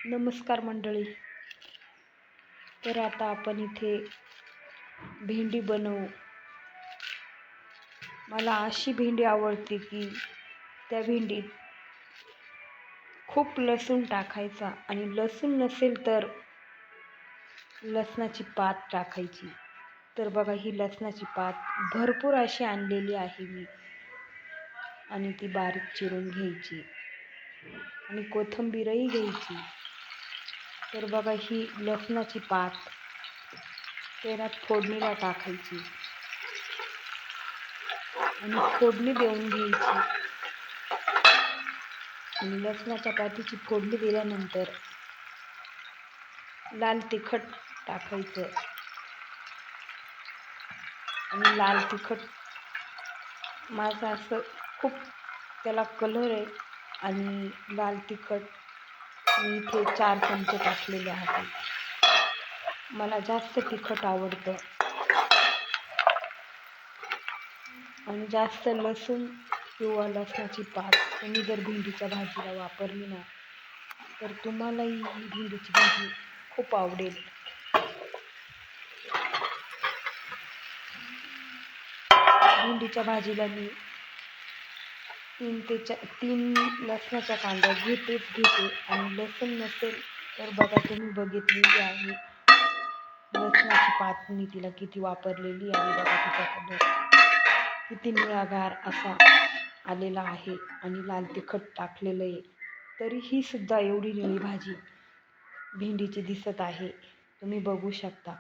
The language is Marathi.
नमस्कार मंडळी. तर आता आपण इथे भेंडी बनवू. मला अशी भेंडी आवडते की त्या भेंडीत खूप लसूण टाकायचा आणि लसूण नसेल तर लसणाची पात टाकायची. तर बघा, ही लसणाची पात भरपूर अशी आणलेली आहे मी आणि ती बारीक चिरून घ्यायची आणि कोथिंबीरही घ्यायची. तर बघा, ही लसणाची पात तेलात फोडणीला टाकायची आणि फोडणी देऊन घ्यायची. आणि लसणाच्या पातीची फोडणी दिल्यानंतर लाल तिखट टाकायचं आणि लाल तिखट माझं असं खूप त्याला कलर आहे आणि लाल तिखट मी इथे 4 चमचे टाकलेले आहेत. मला जास्त तिखट आवडतं आणि जास्त लसूण किंवा लसणाची पात तुम्ही जर भेंडीच्या भाजीला वापरली ना तर तुम्हालाही ही भेंडीची भाजी खूप आवडेल. भेंडीच्या भाजीला मी 3 लसणाच्या कांड्या घेते आणि लसूण नसेल तर बघा, तुम्ही बघितलेली आहे लसणाची पात मी तिला किती वापरलेली आहे. बघा, तिचा कलर किती निळागार असा आलेला आहे आणि लाल तिखट टाकलेलं आहे. तरी ही सुद्धा एवढी निळी भाजी भेंडीची दिसत आहे, तुम्ही बघू शकता.